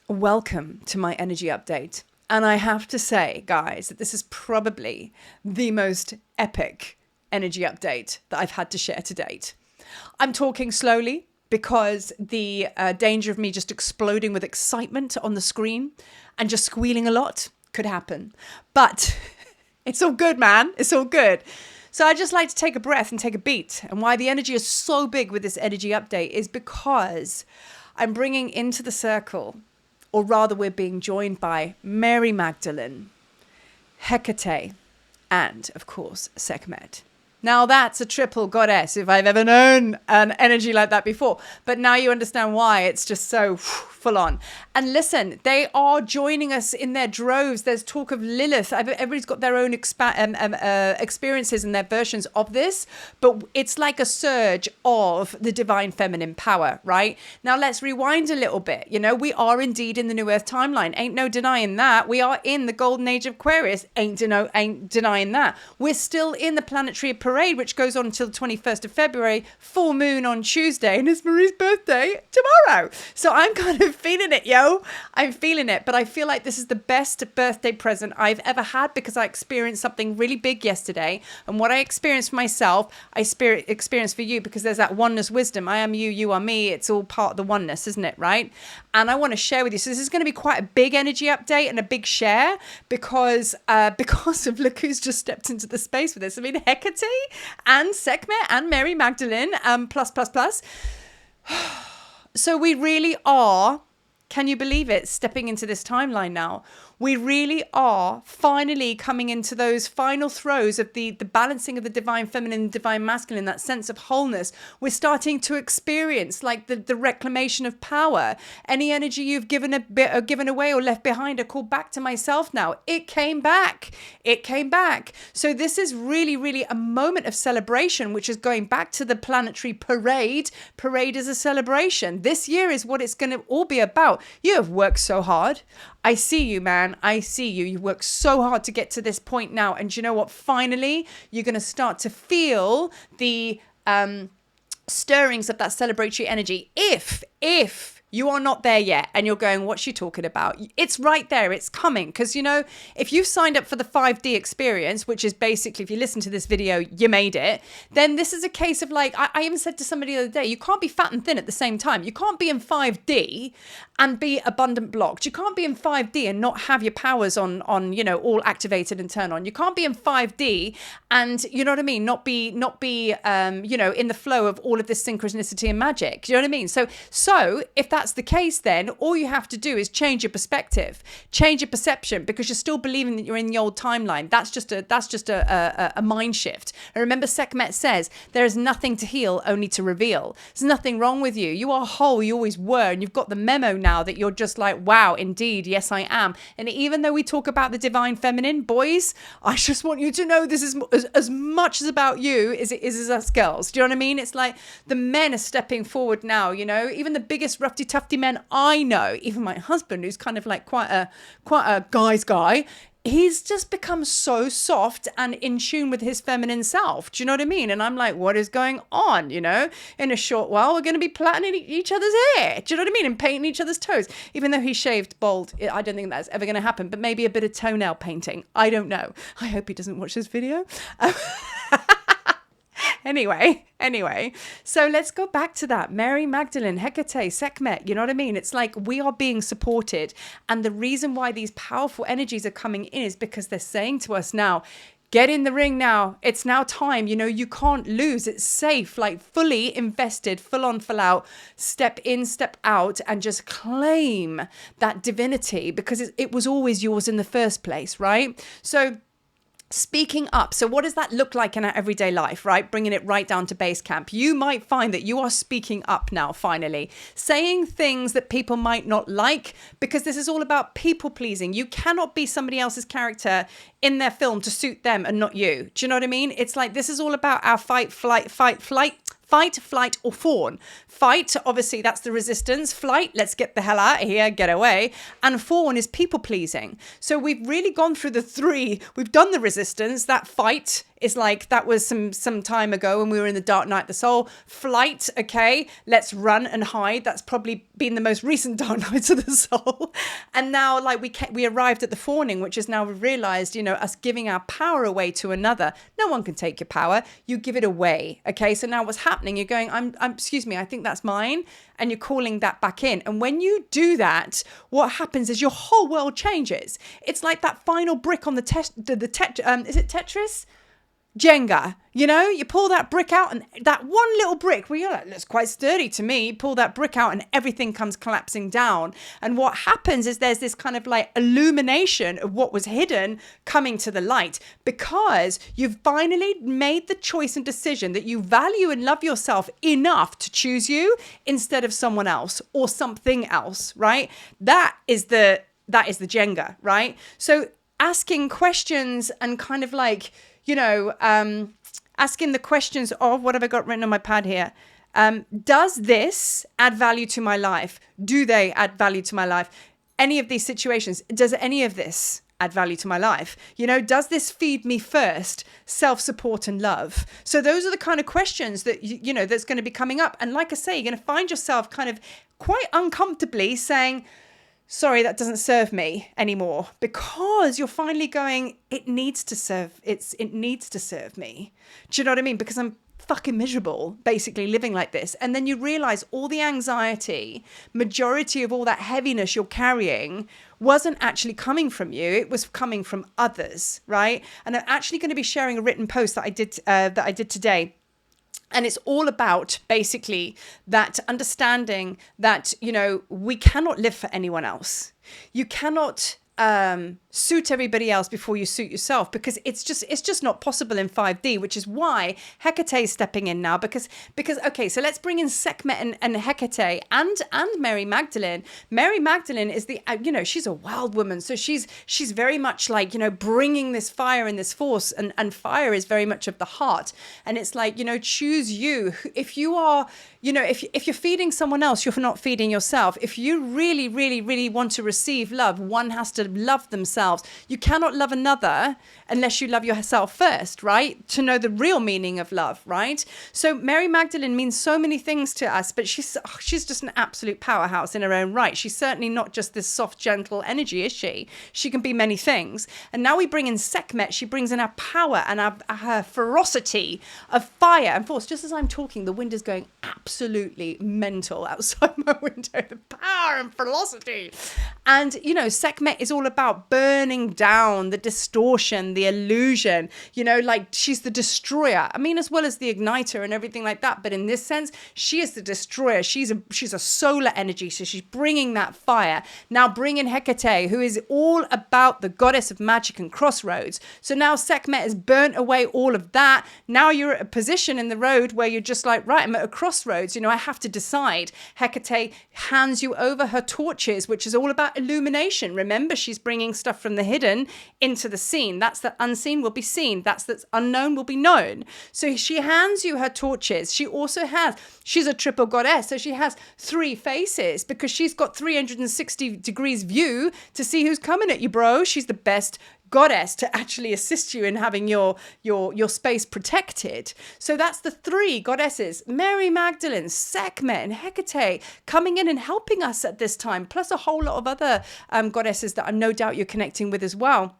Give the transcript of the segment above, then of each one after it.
Welcome to my energy update. And I have to say, guys, that this is probably the most epic energy update that I've had to share to date. I'm talking slowly because the danger of me just exploding with excitement on the screen and just squealing a lot could happen. But it's all good, man. It's all good. So I just like to take a breath and take a beat. And why the energy is so big with this energy update is because I'm bringing into the circle, or rather we're being joined by Mary Magdalene, Hekate, and of course, Sekhmet. Now that's a triple goddess if I've ever known an energy like that before. But now you understand why it's just so full on. And listen, they are joining us in their droves. There's talk of Lilith. Everybody's got their own experiences and their versions of this. But it's like a surge of the divine feminine power, right? Now let's rewind a little bit. You know, we are indeed in the New Earth timeline. Ain't no denying that. We are in the golden age of Aquarius. Ain't denying that. We're still in the planetary parade, which goes on until the 21st of February, full moon on Tuesday, and it's Marie's birthday tomorrow. So I'm kind of feeling it, yo. I'm feeling it, but I feel like this is the best birthday present I've ever had because I experienced something really big yesterday. And what I experienced for myself, I experienced for you because there's that oneness wisdom. I am you, you are me. It's all part of the oneness, isn't it, right? And I want to share with you. So this is going to be quite a big energy update and a big share because of look who's just stepped into the space with this. I mean, Hekate and Sekhmet and Mary Magdalene, plus. So we really are, can you believe it, stepping into this timeline now? We really are finally coming into those final throes of the balancing of the divine feminine and divine masculine, that sense of wholeness. We're starting to experience like the reclamation of power. Any energy you've given away or left behind, I call back to myself now. It came back. It came back. So this is really, really a moment of celebration, which is going back to the planetary parade. Parade is a celebration. This year is what it's going to all be about. You have worked so hard. I see you, man. I see you. You work so hard to get to this point now. And you know what? Finally, you're going to start to feel the stirrings of that celebratory energy. If you are not there yet and you're going, what's she talking about? It's right there. It's coming. Because, you know, if you've signed up for the 5D experience, which is basically, if you listen to this video, you made it, then this is a case of like, I even said to somebody the other day, you can't be fat and thin at the same time. You can't be in 5D and be abundant blocked. You can't be in 5D and not have your powers on, you know, all activated and turn on. You can't be in 5D and, you know what I mean, not be, you know, in the flow of all of this synchronicity and magic. You know what I mean? So if that's the case, then all you have to do is change your perspective, change your perception, because you're still believing that you're in the old timeline. That's just a mind shift. And remember, Sekhmet says there is nothing to heal, only to reveal. There's nothing wrong with you. You are whole. You always were, and you've got the memo now that you're just like, wow, indeed, yes, I am. And even though we talk about the divine feminine, boys, I just want you to know this is as much as about you as it is as us girls. Do you know what I mean? It's like the men are stepping forward now. You know, even the biggest rough tufty men I know, even my husband, who's kind of like quite a guy's guy, he's just become so soft and in tune with his feminine self. Do you know what I mean? And I'm like, what is going on? You know, in a short while, we're going to be plaiting each other's hair. Do you know what I mean? And painting each other's toes. Even though he shaved bald, I don't think that's ever going to happen, but maybe a bit of toenail painting. I don't know. I hope he doesn't watch this video. Anyway, so let's go back to that. Mary Magdalene, Hekate, Sekhmet, you know what I mean? It's like we are being supported. And the reason why these powerful energies are coming in is because they're saying to us now, get in the ring now. It's now time. You know, you can't lose. It's safe, like fully invested, full on, full out. Step in, step out, and just claim that divinity because it was always yours in the first place, right? So speaking up. So what does that look like in our everyday life, right? Bringing it right down to base camp. You might find that you are speaking up now, finally, saying things that people might not like, because this is all about people pleasing. You cannot be somebody else's character in their film to suit them and not you. Do you know what I mean? It's like, this is all about our fight, flight, or fawn. Fight, obviously, that's the resistance. Flight, let's get the hell out of here, get away. And fawn is people pleasing. So we've really gone through the three. We've done the resistance. That fight It's like that was some time ago when we were in the dark night of the soul. Flight, okay, let's run and hide. That's probably been the most recent dark nights of the soul. And now like we arrived at the fawning, which is now we've realized, you know, us giving our power away to another. No one can take your power. You give it away. Okay, so now what's happening? You're going, I'm excuse me, I think that's mine. And you're calling that back in. And when you do that, what happens is your whole world changes. It's like that final brick on is it Tetris? Jenga, you know, you pull that brick out and that one little brick, well, that looks quite sturdy to me. You pull that brick out and everything comes collapsing down. And what happens is there's this kind of like illumination of what was hidden coming to the light, because you've finally made the choice and decision that you value and love yourself enough to choose you instead of someone else or something else, right? That is the Jenga, right? So asking questions and kind of like, you know, asking the questions of, what have I got written on my pad here? Does this add value to my life? Do they add value to my life? Any of these situations, does any of this add value to my life? You know, does this feed me first? Self-support and love. So those are the kind of questions that, you know, that's going to be coming up. And like I say, you're going to find yourself kind of quite uncomfortably saying, sorry, that doesn't serve me anymore, because you're finally going, it needs to serve me. Do you know what I mean? Because I'm fucking miserable, basically living like this. And then you realize all the anxiety, majority of all that heaviness you're carrying wasn't actually coming from you. It was coming from others, right? And I'm actually going to be sharing a written post that I did today. And it's all about basically that understanding that, you know, we cannot live for anyone else. You cannot suit everybody else before you suit yourself, because it's just not possible in 5D, which is why Hekate is stepping in now, because okay, so let's bring in Sekhmet and Hekate and Mary Magdalene. Mary Magdalene is the, you know, she's a wild woman, so she's very much like, you know, bringing this fire and this force, and fire is very much of the heart. And it's like, you know, choose you. If you are, you know, if you're feeding someone else, you're not feeding yourself. If you really, really, really want to receive love, one has to love themselves. You cannot love another unless you love yourself first, right? To know the real meaning of love, right? So Mary Magdalene means so many things to us, but she's just an absolute powerhouse in her own right. She's certainly not just this soft, gentle energy, is she? She can be many things. And now we bring in Sekhmet. She brings in our power and her ferocity of fire and force. Just as I'm talking, the wind is going absolutely mental outside my window. The power and ferocity. And, you know, Sekhmet is all about burning down the distortion, the illusion, you know, like she's the destroyer. I mean, as well as the igniter and everything like that. But in this sense, she is the destroyer. She's a solar energy. So she's bringing that fire. Now bring in Hekate, who is all about the goddess of magic and crossroads. So now Sekhmet has burnt away all of that. Now you're at a position in the road where you're just like, right, I'm at a crossroads. You know, I have to decide. Hekate hands you over her torches, which is all about illumination. Remember, she's bringing stuff from the hidden into the seen. That's the unseen will be seen. That's unknown will be known. So she hands you her torches. She's a triple goddess. So she has 3 faces, because she's got 360 degrees view to see who's coming at you, bro. She's the best goddess to actually assist you in having your space protected. So that's the 3 goddesses, Mary Magdalene, Sekhmet and Hekate, coming in and helping us at this time, plus a whole lot of other goddesses that I no doubt you're connecting with as well.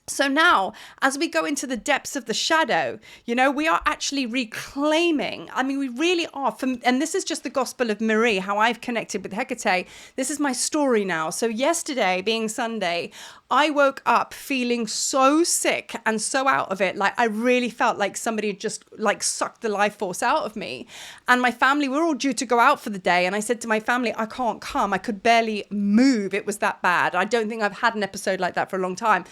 So now, as we go into the depths of the shadow, you know, we are actually reclaiming. I mean, we really are. And this is just the gospel of Marie, how I've connected with Hekate. This is my story now. So yesterday, being Sunday, I woke up feeling so sick and so out of it. Like, I really felt like somebody had just like sucked the life force out of me. And my family, we're all due to go out for the day. And I said to my family, I can't come. I could barely move. It was that bad. I don't think I've had an episode like that for a long time.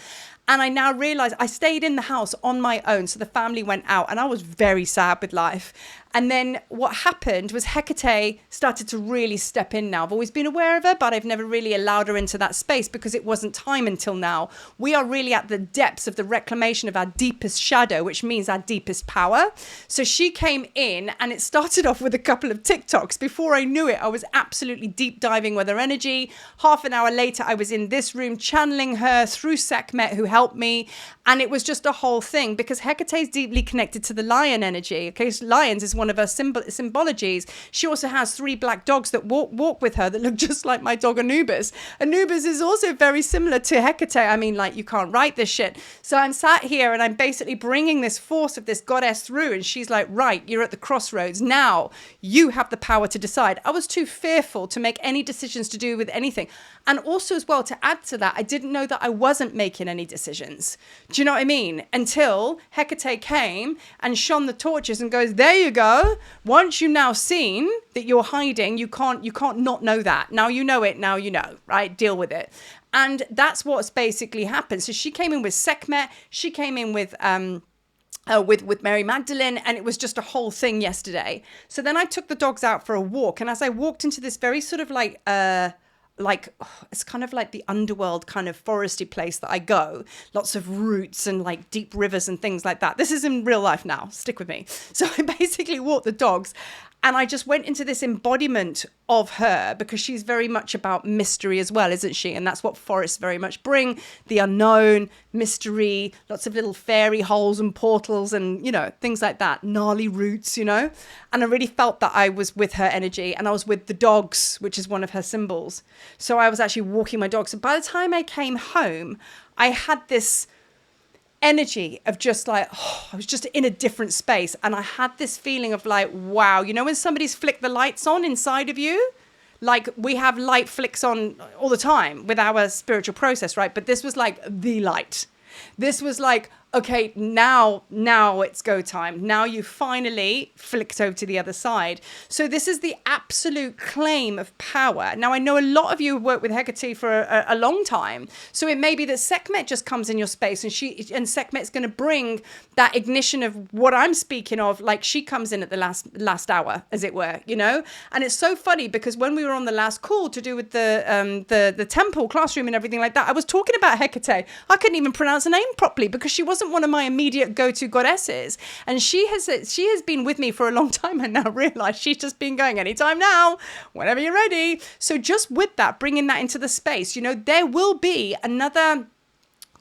And I now realize I stayed in the house on my own. So the family went out and I was very sad with life. And then what happened was Hekate started to really step in now. I've always been aware of her, but I've never really allowed her into that space because it wasn't time until now. We are really at the depths of the reclamation of our deepest shadow, which means our deepest power. So she came in, and it started off with a couple of TikToks. Before I knew it, I was absolutely deep diving with her energy. Half an hour later, I was in this room channeling her through Sekhmet, who helped me. And it was just a whole thing because Hekate is deeply connected to the lion energy. Okay, so lions is one of her symbologies. She also has 3 black dogs that walk with her that look just like my dog Anubis. Anubis is also very similar to Hekate. I mean, like, you can't write this shit. So I'm sat here and I'm basically bringing this force of this goddess through, and she's like, right, you're at the crossroads. Now you have the power to decide. I was too fearful to make any decisions to do with anything. And also as well, to add to that, I didn't know that I wasn't making any decisions. Do you know what I mean? Until Hekate came and shone the torches and goes, there you go. Once you've now seen that you're hiding, you can't not know that. Now you know it, now you know, right? Deal with it. And that's what's basically happened. So she came in with Sekhmet. She came in with Mary Magdalene, and it was just a whole thing yesterday. So then I took the dogs out for a walk, and as I walked into this very sort of it's kind of like the underworld kind of foresty place that I go, lots of roots and like deep rivers and things like that. This is in real life now, stick with me. So I basically walked the dogs, and I just went into this embodiment of her because she's very much about mystery as well, isn't she? And that's what forests very much bring, the unknown, mystery, lots of little fairy holes and portals and, you know, things like that, gnarly roots, you know? And I really felt that I was with her energy, and I was with the dogs, which is one of her symbols. So I was actually walking my dogs. So by the time I came home, I had this energy of just like, I was just in a different space. And I had this feeling of like, wow, you know, when somebody's flicked the lights on inside of you, like we have light flicks on all the time with our spiritual process, right? But this was like the light. This was like, okay, now it's go time. Now you finally flicked over to the other side. So this is the absolute claim of power. Now, I know a lot of you have worked with Hekate for a long time. So it may be that Sekhmet just comes in your space, and Sekhmet's going to bring that ignition of what I'm speaking of. Like, she comes in at the last hour, as it were, you know? And it's so funny because when we were on the last call to do with the temple classroom and everything like that, I was talking about Hekate. I couldn't even pronounce her name properly because she wasn't one of my immediate go-to goddesses, and she has been with me for a long time. I now realize she's just been going anytime now, whenever you're ready. So just with that, bringing that into the space, you know, there will be another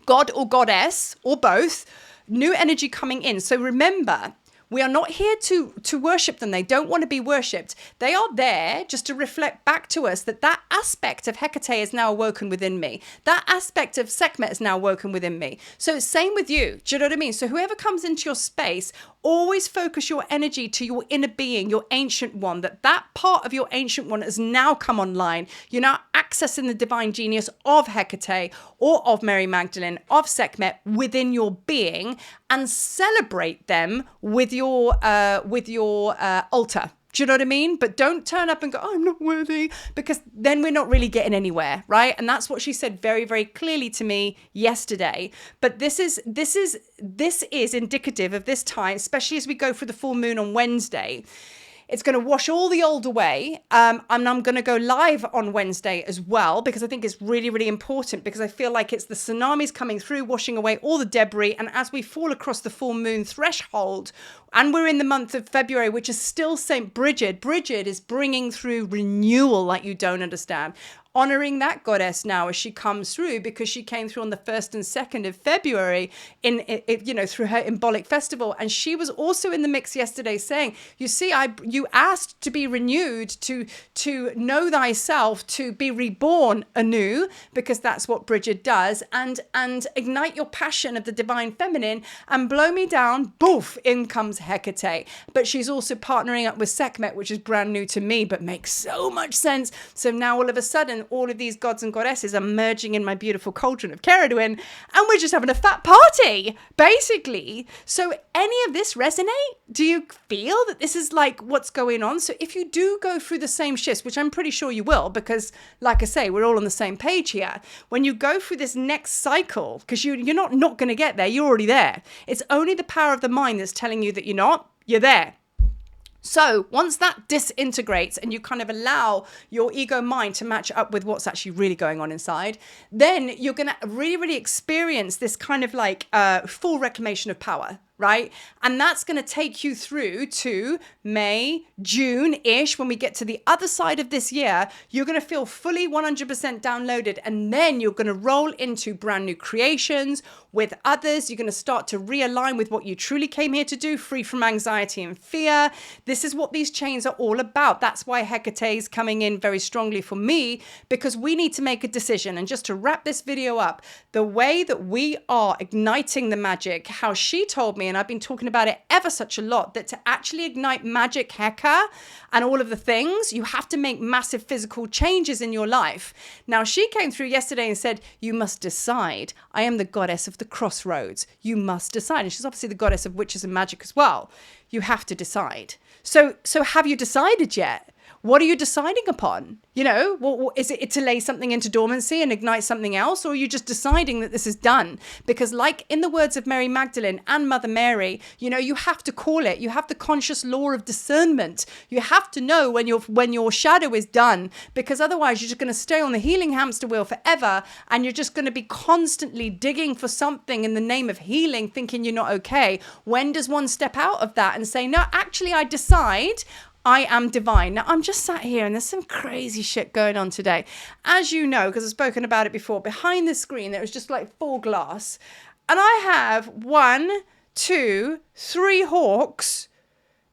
god or goddess or both, new energy coming in. So remember, we are not here to worship them. They don't want to be worshipped. They are there just to reflect back to us that aspect of Hekate is now awoken within me. That aspect of Sekhmet is now awoken within me. So same with you. Do you know what I mean? So whoever comes into your space, always focus your energy to your inner being, your ancient one, that part of your ancient one has now come online. You're now accessing the divine genius of Hekate or of Mary Magdalene, of Sekhmet within your being, and celebrate them with your altar. Do you know what I mean? But don't turn up and go, oh, I'm not worthy, because then we're not really getting anywhere, right? And that's what she said very, very clearly to me yesterday. But this is indicative of this time, especially as we go through the full moon on Wednesday. It's going to wash all the old away. And I'm going to go live on Wednesday as well, because I think it's really, really important, because I feel like it's the tsunamis coming through, washing away all the debris. And as we fall across the full moon threshold, and we're in the month of February, which is still St. Bridget. Bridget is bringing through renewal like you don't understand. Honoring that goddess now as she comes through, because she came through on the 1st and 2nd of February through her Embolic festival. And she was also in the mix yesterday saying, you see, you asked to be renewed, to know thyself, to be reborn anew, because that's what Bridget does, and ignite your passion of the divine feminine and blow me down. Boof, in comes Hekate. But she's also partnering up with Sekhmet, which is brand new to me, but makes so much sense. So now all of a sudden, all of these gods and goddesses are merging in my beautiful cauldron of Ceridwen, and we're just having a fat party, basically. So any of this resonate? Do you feel that this is like what's going on? So if you do go through the same shifts, which I'm pretty sure you will, because like I say, we're all on the same page here. When you go through this next cycle, because you're not going to get there, you're already there. It's only the power of the mind that's telling you that you're not, you're there. So once that disintegrates and you kind of allow your ego mind to match up with what's actually really going on inside, then you're going to really, really experience this kind of like full reclamation of power, right? And that's going to take you through to May, June-ish. When we get to the other side of this year, you're going to feel fully 100% downloaded. And then you're going to roll into brand new creations with others. You're going to start to realign with what you truly came here to do, free from anxiety and fear. This is what these chains are all about. That's why Hekate is coming in very strongly for me, because we need to make a decision. And just to wrap this video up, the way that we are igniting the magic, how she told me, and I've been talking about it ever such a lot, that to actually ignite magic, Heka, and all of the things, you have to make massive physical changes in your life. Now, she came through yesterday and said, you must decide. I am the goddess of the crossroads. You must decide. And she's obviously the goddess of witches and magic as well. You have to decide. So have you decided yet? What are you deciding upon? You know, is it to lay something into dormancy and ignite something else? Or are you just deciding that this is done? Because like in the words of Mary Magdalene and Mother Mary, you know, you have to call it. You have the conscious law of discernment. You have to know when your shadow is done, because otherwise you're just going to stay on the healing hamster wheel forever. And you're just going to be constantly digging for something in the name of healing, thinking you're not okay. When does one step out of that and say, no, actually, I decide I am divine. Now, I'm just sat here and there's some crazy shit going on today. As you know, because I've spoken about it before, behind the screen, there was just like full glass. And I have 1, 2, 3 hawks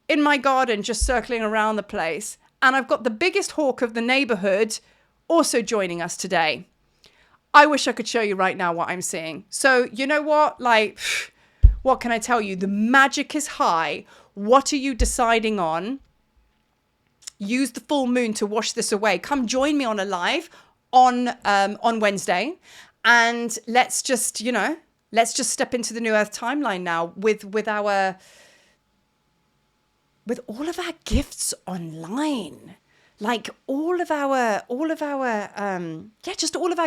in my garden just circling around the place. And I've got the biggest hawk of the neighborhood also joining us today. I wish I could show you right now what I'm seeing. So, you know what? Like, what can I tell you? The magic is high. What are you deciding on? Use the full moon to wash this away. Come join me on a live on Wednesday, and let's just step into the new Earth timeline now with all of our gifts online. Like all of our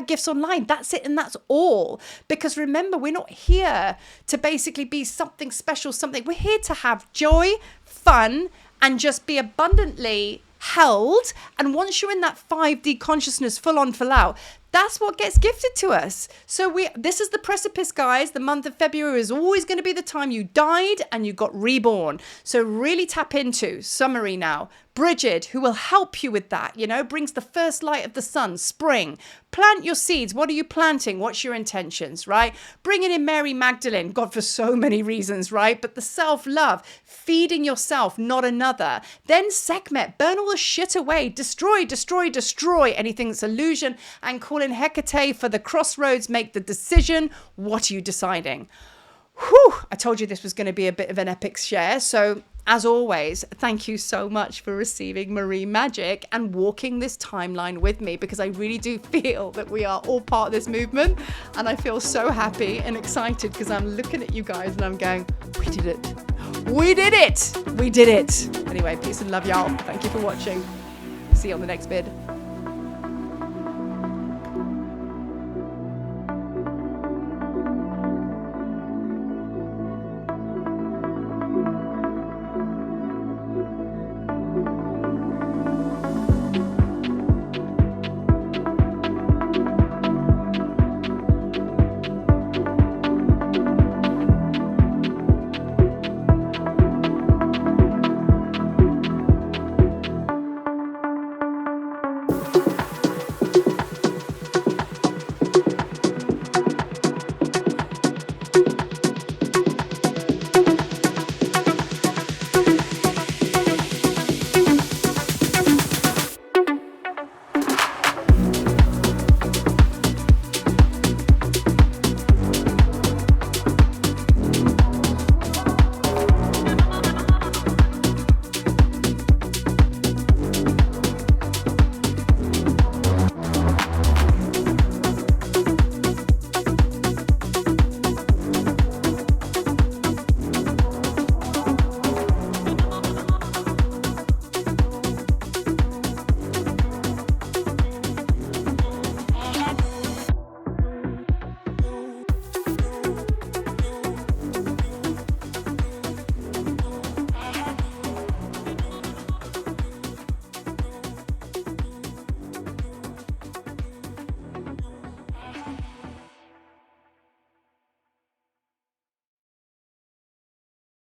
gifts online. That's it, and that's all. Because remember, we're not here to basically be something special, we're here to have joy, fun, and just be abundantly held. And once you're in that 5D consciousness, full on, full out, that's what gets gifted to us. So this is the precipice, guys. The month of February is always going to be the time you died and you got reborn. So really tap into summary now. Bridget, who will help you with that, brings the first light of the sun, spring. Plant your seeds. What are you planting? What's your intentions, right? Bringing in Mary Magdalene, God, for so many reasons, right? But the self-love, feeding yourself, not another. Then Sekhmet, burn all the shit away. Destroy anything that's illusion, and call in Hekate for the crossroads. Make the decision. What are you deciding? Whew, I told you this was going to be a bit of an epic share. So as always, thank you so much for receiving Marie Magic and walking this timeline with me, because I really do feel that we are all part of this movement. And I feel so happy and excited because I'm looking at you guys and I'm going, we did it. We did it. We did it. Anyway, peace and love, y'all. Thank you for watching. See you on the next vid.